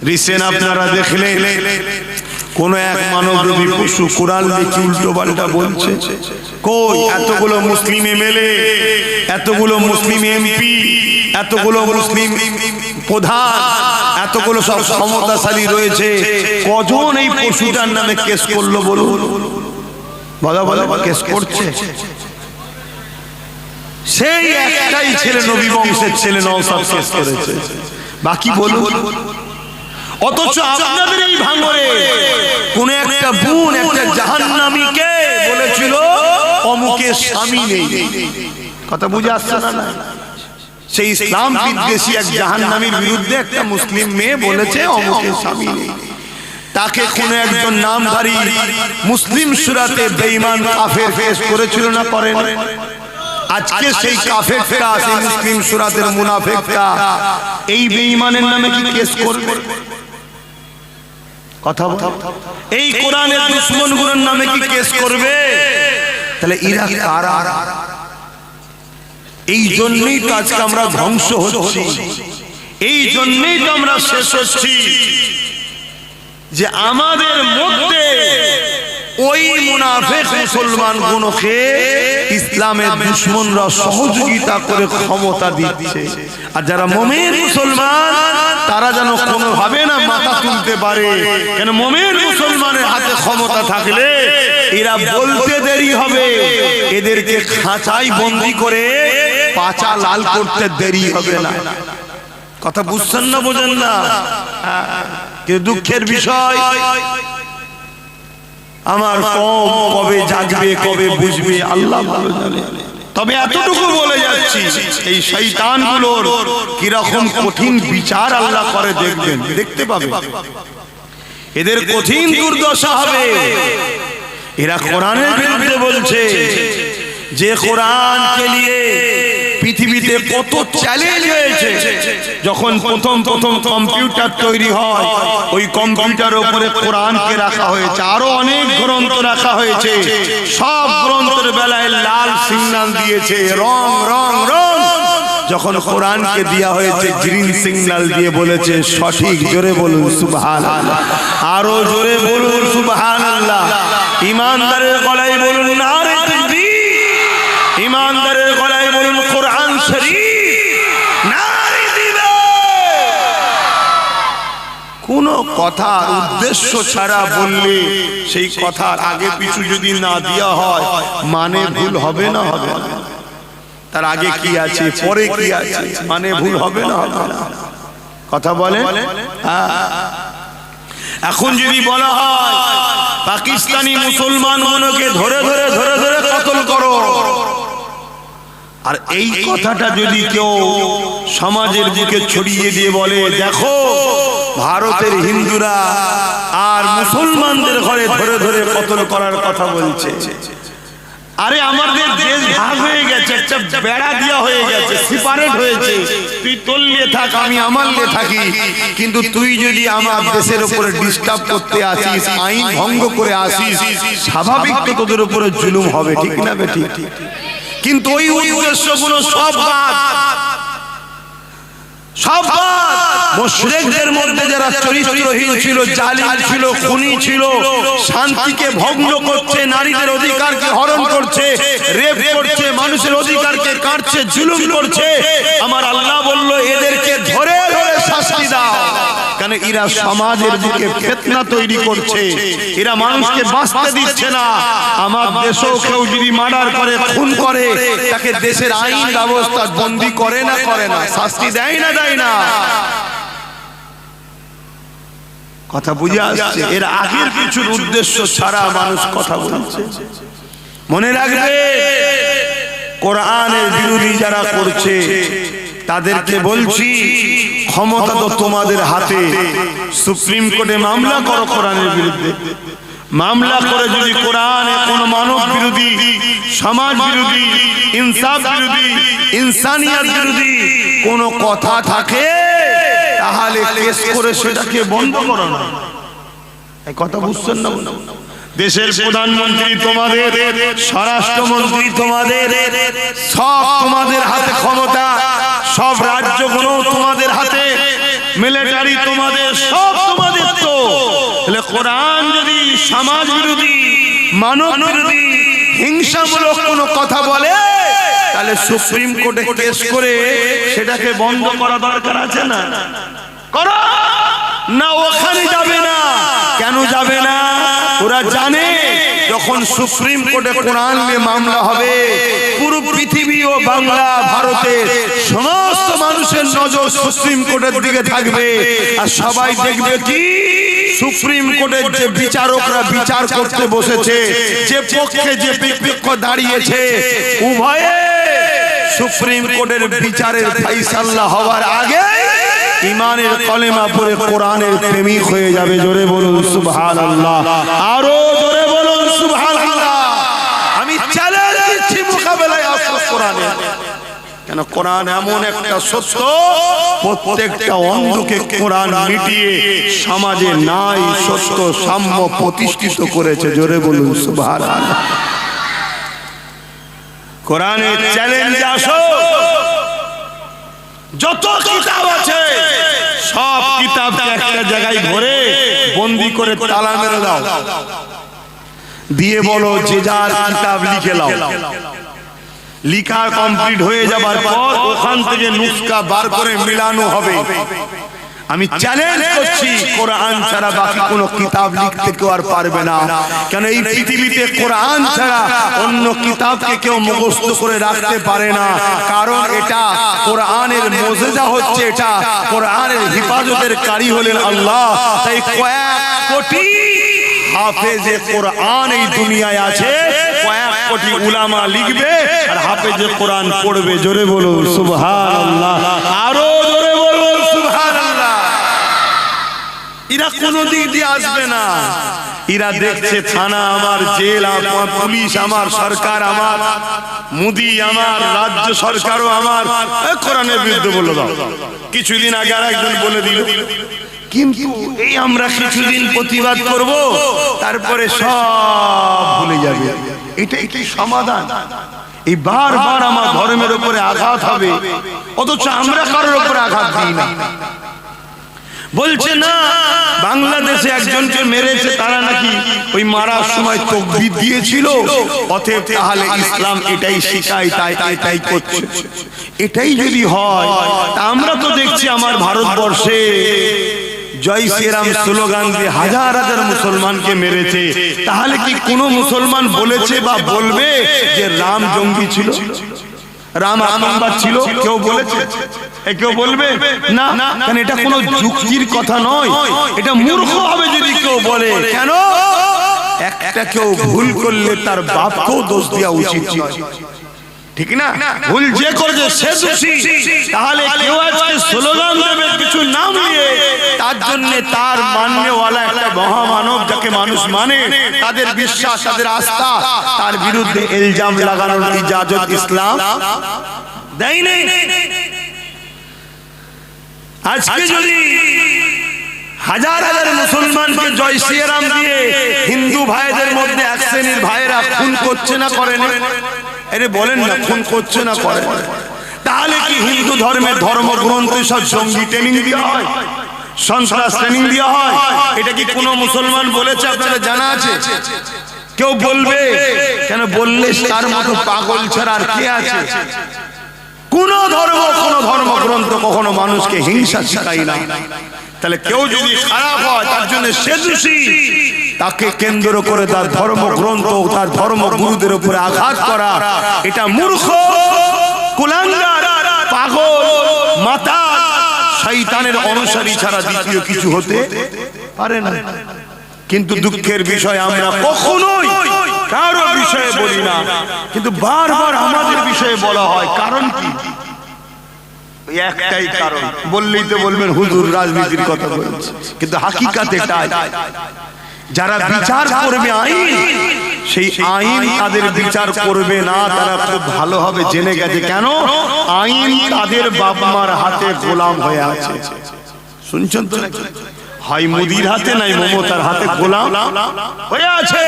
Recent আপনারা দেখলেন কোন এক মানবরূপী পশু কোরআন লিখে উল্টো পাল্টা বলছে। কই এতগুলো মুসলিম এমএলএ, এতগুলো মুসলিম এমপি, এতগুলো মুসলিম প্রধান, এতগুলো সব ক্ষমতাশালী রয়েছে, কজন এই পশুটার নামে কেস করলো বলুন? বলা বলা কেস করছে। সেই একটাই ছেলে, নবী বংশের ছেলে নওশাদ কেস করেছে, বাকি বলুন। অথচ আপনাদের এই ভাঙরে কোন একটা বোন একটা জাহান্নামীকে বলেছিল অমুকের স্বামী নেই। কথা বুঝে আসছে না? সেই ইসলাম বিদ্বেষী এক জাহান্নামীর বিরুদ্ধে একটা মুসলিম মেয়ে বলেছে অমুকের স্বামী নেই। তাকে কোন একজন নামধারী মুসলিম সূরাতে বেঈমান কাফের কেস করেছিল না করেন? আজকে সেই কাফেরটা, সেই মুসলিম সূরাতের মুনাফিকটা এই বেঈমানের নামে কি কেস করবে? কথা বল। এই কোরআনের দুশমনগুলোর নামে কি কেস করবে? তাহলে এরা কারা? এই জন্যই তো আজকে আমরা ধ্বংস হচ্ছি, এই জন্যই তো আমরা শেষ হচ্ছি, যে আমাদের মধ্যে ওই মুনাফিক মুসলমানগুলোকে ইসলামের দুশমনরা সহযোগিতা করে ক্ষমতা দিচ্ছে। আর যারা মুমিন মুসলমান তারা যেন কোনোভাবে না মাথা তুলতে পারে, কেন মুমিন মুসলমানের হাতে ক্ষমতা থাকলে এরা বলতে দেরি হবে, এদেরকে খাঁচায় বন্দি করে পাছা লাল করতে দেরি হবে না। কথা বুঝছেন না? বোঝেন না? কিন্তু দুঃখের বিষয় আমার কম কবে জাগবে, কবে বুঝবে আল্লাহ ভালো জানে। তবে এতটুকু বলে যাচ্ছি, এই শয়তানগুলোর কিরকম কঠিন বিচার আল্লাহ করে দেখবেন, দেখতে পাবেন। এদের কঠিন দুর্দশা হবে। এরা কোরআনের বিরুদ্ধে বলছে, যে কোরআনকে নিয়ে পৃথিবীতে কত চ্যালেঞ্জ হয়েছে। যখন প্রথম কম্পিউটার তৈরি হয়, ওই কম্পিউটারের উপরে কোরআনকে রাখা হয়েছে, আরো অনেক গ্রন্থ রাখা হয়েছে। সব গ্রন্থের বেলায় লাল সিগন্যাল দিয়েছে, রং রং রং। যখন কোরআনকে দেয়া হয়েছে গ্রিন সিগন্যাল দিয়ে বলেছে সঠিক। জোরে বলুন সুবহানাল্লাহ, আরো জোরে বলুন সুবহানাল্লাহ। ইমানদারের গলায় বলুন নারে তাকবীর, ইমানদারের গলায় বলুন কোরআন শরীফ নারে দিবে। কোন কথা উদ্দেশ্য ছাড়া বললে সেই কথার আগে পিছু যদি না দেওয়া হয় মানে ভুল হবে না? হবে না? তার আগে কি আছে পরে কি আছে মানে ভুল হবে না? হবে না? কথা বলে। এখন যদি বলা হয় পাকিস্তানি মুসলমানগুলোকে ধরে ধরে ধরে ধরে কতল করো, আর এই কথাটা যদি কেউ সমাজের বুকে ছড়িয়ে দিয়ে বলে দেখো ভারতের হিন্দুরা আর মুসলমানদের ঘরে ধরে ধরে কতল করার কথা বলছে, আরে আমাদের দেশ ভাগ হয়ে গেছে, একটা বেড়া দেওয়া হয়ে গেছে, সেপারেট হয়েছে। তুই তোর নিয়ে থাক, আমি আমার নিয়ে থাকি, কিন্তু তুই যদি আমার দেশের উপরে ডিস্টার্ব করতে আসিস, আইন ভঙ্গ করে আসিস, স্বাভাবিক তো তোদের উপরে জুলুম হবে, ঠিক না বেটি? কিন্তু ওই উদ্দেশ্যগুলো সব বাদ, সব বাদ। মুশরিকদের মধ্যে যারা চরিত্রহীন ছিল, জালিম ছিল, খুনি ছিল, শান্তিকে ভঙ্গ করছে, নারীদের অধিকারকে হরণ করছে, রেপ করছে, মানুষের অধিকারকে কাটছে, জুলুম করছে, আমার আল্লাহ বলল এদেরকে ধরে ধরে শাস্তি দাও। কারণ এরা সমাজের বুকে ফিতনা তৈরি করছে, এরা মানুষকে বাঁচতে দিচ্ছে না। আমার দেশেও কেউ যদি মার্ডার করে, খুন করে, তাকে দেশের আইন ব্যবস্থা বন্দী করে না করে না, শাস্তি দেয় না দেয় না? কথা বুঝে আসছে? এর আগের কিছুর উদ্দেশ্য ছাড়া মানুষ কথা বলছে। মনে রাখবে, কোরআনের বিরোধী যারা করছে তাদেরকে বলছি ক্ষমতা তো তোমাদের হাতে। সুপ্রিম কোর্টে মামলা করো কোরআনের বিরুদ্ধে। মামলা করে যদি কোরআনে কোন মানব বিরোধী, সমাজ বিরোধী, ইনসাফ বিরোধী, ইনসানিয়ত বিরোধী কোন কথা থাকে তাহলে কেস করে সেটাকে বন্ধ করো না। এই কথা বুঝছেন না? দেশের প্রধানমন্ত্রী তোমাদের, স্বরাষ্ট্রমন্ত্রী তোমাদের, সব তোমাদের হাতে ক্ষমতা, সব রাজ্যগুলো তোমাদের হাতে, মিলিটারি তোমাদের, সব তোমাদের। তো তাহলে কোরআন যদি সমাজ বিরোধী, মানব বিরোধী, হিংসামূলক কোনো কথা বলে, তাহলে সুপ্রিম কোর্টে কেস করে সেটাকে বন্ধ করা দরকার আছে না? করো না, ওখানে যাবে না। কেন যাবে না? ওরা জানে যখন সুপ্রিম কোর্টে কোরআন নিয়ে মামলা হবে, পুরো পৃথিবী ও বাংলা ভারতের সমস্ত মানুষের নজর সুপ্রিম কোর্টের দিকে থাকবে। আর সবাই দেখবে কি সুপ্রিম কোর্টের যে বিচারকরা বিচার করতে বসেছে, যে পক্ষে যে বিপক্ষ দাঁড়িয়েছে, উভয়ে সুপ্রিম কোর্টের বিচারের ফাইসালা হওয়ার আগে ইমানের কলেমা পড়ে কোরআনের প্রেমিক হয়ে যাবে। জোরে বলুন সুবহানাল্লাহ, আরো জোরে বলুন সুবহানাল্লাহ। আমি চ্যালেঞ্জ দিচ্ছি মোকাবেলায় আসো কোরআনে। কেন? কোরআন এমন একটা সত্য, প্রত্যেকটা অন্ধকে কোরআন মিটিয়ে সমাজে নাই সত্য সাম্য প্রতিষ্ঠিত করেছে। জোরে বলুন সুবহানাল্লাহ। কোরআনের চ্যালেঞ্জে আসো। যত কিতাব আছে সব কিতাবকে একটা জায়গায় ভরে বন্দি করে তালা মেরে দাও, দিয়ে বলো যে যার কিতাব লিখে নাও। লিখা কমপ্লিট হয়ে যাবার পর ওখান থেকে নুসখা বার করে মিলানো হবে। আমি চ্যালেঞ্জ করছি, কোরআন ছাড়া বাকি কোনো কিতাব লিখতে কেউ আর পারবে না। কেন? এই পৃথিবীতে কোরআন ছাড়া অন্য কিতাবকে কেউ মুখস্থ করে রাখতে পারে না। কারণ এটা কোরআনের মুজিজা হচ্ছে, এটা কোরআনের হিফাজতের কারি হলেন আল্লাহ। তাই কয়েক কোটি হাফেজে কোরআন এই দুনিয়ায় আছে, কয়েক কোটি উলামা লিখবে আর হাফেজে কোরআন পড়বে। জোরে বলুন সুবহানাল্লাহ, আরো জোরে বলুন সুবহানাল্লাহ। এরা কোনো দিক দিয়ে আসবে না। এরা দেখছে থানা আমার, জেল আমার, পুলিশ আমার, সরকার আমার, মোদি আমার, রাজ্য সরকারও আমার। কোরআনের বিরুদ্ধে বলে দাও। কিছুদিন আগে আর একজন বলে দিল, কিন্তু এই আমরা কিছুদিন প্রতিবাদ করব, তারপরে সব ভুলে যাবে। এটাই সমাধান। এই বারবার আমার ধর্মের উপরে আঘাত হবে, অথচ আমরা কারোর উপরে আঘাত দিই না। বলছে না বাংলাদেশে একজনকে মেরেছে, তারা নাকি ওই মারার সময় তাকবীর দিয়েছিল, অতএব তাহলে ইসলাম এটাই শেখায়, তাই এটাই করছে। এটাই যদি হয়, তা আমরা তো দেখছি আমার ভারতবর্ষে জয় শ্রীরাম স্লোগান দিয়ে হাজার হাজার মুসলমানকে মেরেছে। তাহলে কি কোনো মুসলমান বলেছে বা বলবে যে রাম জঙ্গি ছিল, রাম আতঙ্কবাদ ছিল? কেউ বলেছে? কেউ বলবে না। কারণ এটা কোনো যুক্তির কথা নয়, এটা মূর্খ হবে যদি কেউ বলে। কেন? একটা কেউ ভুল করলে তার বাপকেও দোষ দেওয়া উচিত নয়, ঠিক না? ভুল যে করেছে সে দোষী। তাহলে কেউ আজকে স্লোগান দেবে কিছু নাম নিয়ে, তার জন্য তার মাননেওয়ালা একটা মহামানব যাকে মানুষ মানে, তাদের বিশ্বাস, তাদের আস্থা, তার বিরুদ্ধে ইলজাম লাগানোর ইজাজত ইসলাম দেয় নাই। আজকে যদি হাজার হাজার মুসলমানকে জয় শ্রীরাম দিয়ে হিন্দু ভাইদের মধ্যে এক শ্রেণীর ভাইয়েরা খুন করছে না, করে না? আরে বলেন না, খুন করছে না, করে? তাহলে কি হিন্দু ধর্মের ধর্মগ্রন্থে সব জঙ্গি ট্রেনিং দেওয়া হয়, সন্ত্রাস ট্রেনিং দেওয়া হয়? এটা কি কোনো মুসলমান বলেছে? আপনাদের জানা আছে? কেউ বলবে? কেন? বললে তার মতো পাগল ছাড়া আর কে আছে? কোন ধর্মগ্রন্থ কখনো মানুষকে হিংসা শেখায় না। তাহলে কেউ যদি খারাপ হয় তার জন্য সে দোষী, তাকে কেন্দ্র করে তার ধর্মগ্রন্থ, তার ধর্মগুরুদের উপরে আঘাত করা, এটা মূর্খ, কুলাঙ্গার, পাগল, মাতাল, শয়তানের অনুসারী ছাড়া দ্বিতীয় কিছু হতে পারে না। কিন্তু দুঃখের বিষয় আমরা কখনোই কারো বিষয়ে বলি না, কিন্তু বারবার আমাদের বিষয়ে বলা হয়। কারণ কি? একটাই কারণ, বললেই তো বলবেন হুজুর রাজনীতির কথা বলছে, কিন্তু হাকিকাতে এটাই। যারা বিচার করবে আইন, সেই আইন তাদের বিচার করবে না, তারা খুব ভালোভাবে জেনে গেছে। কেন? আইন তাদের বাপ মার হাতে গোলাম হয়ে আছে। শুনছেন তো? হয় মোদির হাতে, নাই মমতার হাতে গোলাম হয়ে আছে।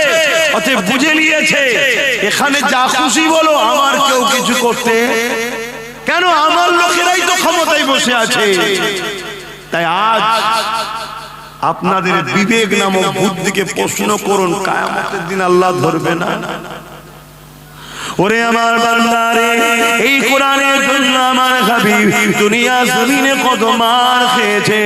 অতএব বুঝে নিয়েছে এখানে যা খুশি বলো, আমার কেউ কিছু করতে কেন? আমার লোকেরাই তো ক্ষমতায় বসে আছে। তাই আজ আপনাদের বিবেক নামক বুদ্ধিকে প্রশ্ন করুন, কিয়ামতের দিন আল্লাহ ধরবে না? ওরে আমার বান্দারে, এই কোরআনের জন্য আমার হাবিব দুনিয়া জমিনে কত মার খেয়েছে।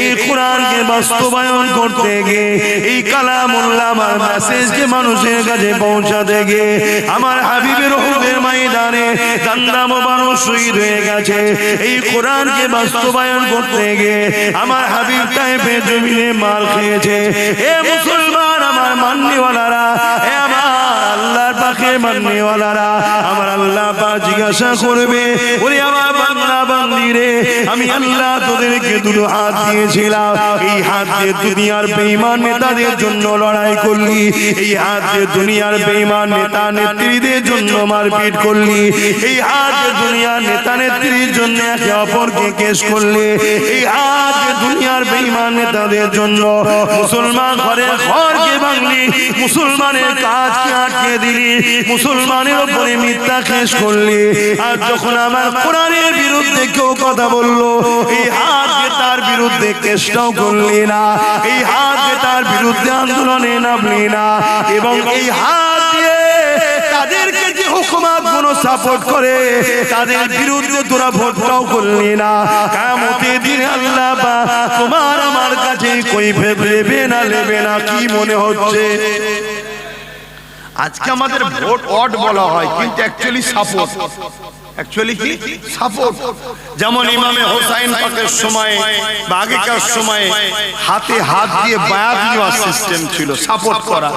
এই কোরআনকে বাস্তবায়ন করতে গিয়ে, এই কালামুল্লাহ আমার মেসেজকে মানুষের কাছে পৌঁছাতে গিয়ে আমার হাবিবের উহুদের ময়দানে জান্না মোবারক শহীদ হয়ে গেছে। এই কোরআনকে বাস্তবায়ন করতে গিয়ে আমার হাবিব তায়েফের জমিনে মার খেয়েছে। এ মুসলমান আমার মাননেওয়ালারা, এ আমার আল্লাহর পাকে মাননেওয়ালারা, আমার আল্লাহ পাক জিজ্ঞাসা করবে, ওরে আমার বান্দা বান্দি রে, আমি আল্লাহ তোদেরকে দুটো হাত দিয়েছিলাম, এই হাত দিয়ে দুনিয়ার বেঈমান নেতাদের জন্য লড়াই করলি, এই হাত দিয়ে দুনিয়ার বেঈমান নেতা নেত্রীদের জন্য মারপিট করলি, এই হাত দিয়ে দুনিয়ার নেতা নেত্রীর জন্য একে অপরকে কেস করলি, এই হাত দিয়ে দুনিয়ার বেঈমান নেতাদের জন্য মুসলমান ঘরের ঘরকে ভাঙলি, মুসলমানের কাজকে আটকে দিলি, মুসলমানের উপরে মিথ্যা কেস করলি। আর যখন আমার কোরআনের বিরুদ্ধে কেউ কথা বললো, এই হাতকে তার বিরুদ্ধে কেসটাও করলি না, এই হাতকে তার বিরুদ্ধে আন্দোলনে নামলি না, এবং এই হাত দিয়ে তাদেরকে যে হুকুমত গুলো সাপোর্ট করে তাদের বিরুদ্ধে তোরা ভোটটাও করলি না। কিয়ামতের দিনে আল্লাহ পাক তোমার আমার কাছে কই ভেবে না নেবে না? কি মনে হচ্ছে? আজকে আমাদের ভোট ওয়াট বলা হয়, কিন্তু অ্যাকচুয়ালি সাপোর্ট। অ্যাকচুয়ালি কি সাপোর্ট? যেমন ইমামে হোসাইন পাকের সময় বা আগেকার সময় হাতে হাত দিয়ে বায়াত নেওয়ার সিস্টেম ছিল, সাপোর্ট করা।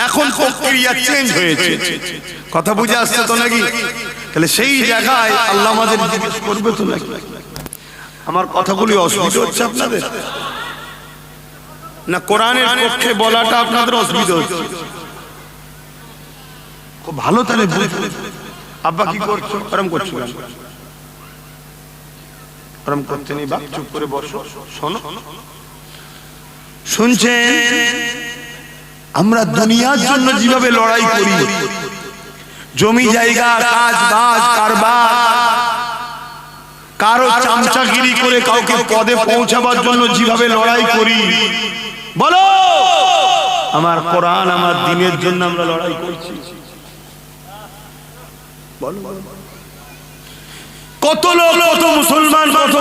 এখন প্রক্রিয়া চেঞ্জ হয়েছে। কথা বুঝে আসছে তো নাকি? তাহলে সেই জায়গায় আল্লাহ আমাদের জিজ্ঞেস করবে তো নাকি? আমার কথাগুলি অসুবিধা হচ্ছে আপনাদের না? কোরআনের পক্ষে বলাটা আপনাদের অসুবিধা হচ্ছে? খুব ভালো, তাহলে আব্বা কি করছো? আরাম করছো? আরাম করতে নেই বাপ, চুপ করে বসো, শোনো। শুনছেন, আমরা দুনিয়ার জন্য যেভাবে লড়াই করি, জমি জায়গা, কাজ বাজ, কারবার, কারো চামচাগিরি করে কাউকে পদে পৌঁছাবার জন্য যেভাবে লড়াই করি, বলো আমার কোরআন আমার দ্বীনের জন্য আমরা লড়াই করছি? কত লোক, কত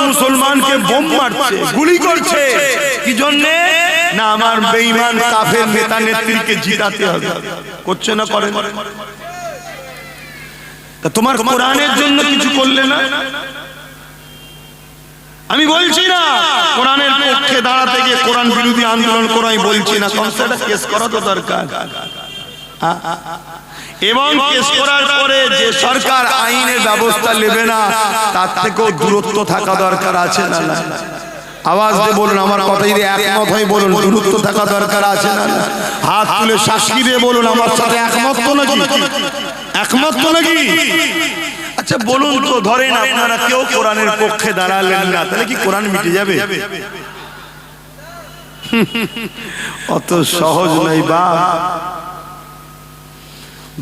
মুসলমানকে বোম মারছে, গুলি করছে, কি জন্য? না আমার বেঈমান কাফের নেতা নেত্রীকে জিতাতে হবে। করছে না? করেন? তা তোমার কোরআনের জন্য কিছু করলে না? আমি বলছি না কোরআনের পক্ষে দাঁড়াতে গিয়ে কোরআন বিরোধী আন্দোলন করাই বলছি না, কনসেপ্টটা কেস করা তো দরকার। এবং কেস করার পরে যে সরকার আইনের ব্যবস্থা নেবে না, তার থেকেও দূরত্ব থাকা দরকার আছে না? আওয়াজ দিয়ে বলুন, আমার কথা যদি একমত হয় বলুন, দূরত্ব থাকা দরকার আছে না? হাত তুলে সাক্ষী দিয়ে বলুন আমার সাথে একমত তো নাকি? একমত তো নাকি? আচ্ছা বলুন তো, ধরেন আপনারা কেউ কোরআনের পক্ষে দাঁড়ালেন না, তাহলে কি কোরআন মিটে যাবে? অত সহজ নয় বা।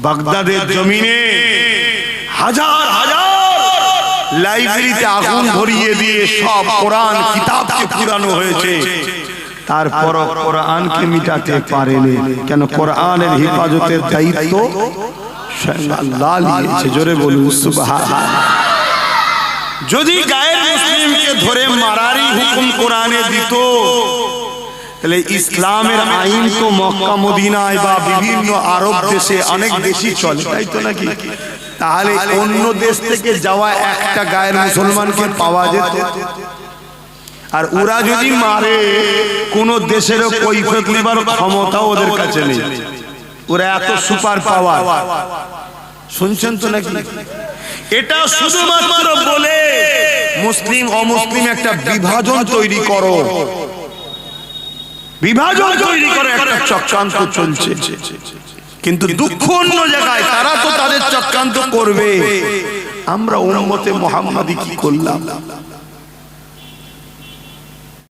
বাগদাদের জমিনে হাজার হাজার লাইব্রেরিতে আগুন ধরিয়ে দিয়ে সব কোরআন কিতাবকে পুরানো হয়েছে, তারপর কোরআনকে মিটাতে পারেনি। কেন? কোরআনের হেফাজতের দায়িত্ব স্বয়ং আল্লাহ নিয়েছে। জোরে বলুন সুবহানাল্লাহ। যদি গায়ের মুসলিমকে ধরে মারারই হুকুম কোরআনে দিত, তাহলে ইসলামের আইন তো মক্কা মদিনায় বা বিভিন্ন আরব দেশে অনেক দেশই চলে, তাই তো নাকি? তাহলে অন্য দেশ থেকে যাওয়া একটা গায়ের মুসলমানকে পাওয়া যেত। আর ওরা যদি মারে, কোন দেশেরও কৈফিয়ত নেবার ক্ষমতা ওদের কাছে নেই। ওরা এত সুপার পাওয়ার। শুনছেন তো নাকি? এটা শুধুমাত্র বলে মুসলিম অমুসলিম একটা বিভাজন তৈরি করো, বিভাজন তৈরি করে একটা চক্রান্ত চলছে। কিন্তু দুঃখ অন্য জায়গায়, তারা তো তাদের চক্রান্ত করবে। আমরা উম্মতে মুহাম্মাদি কি করলাম?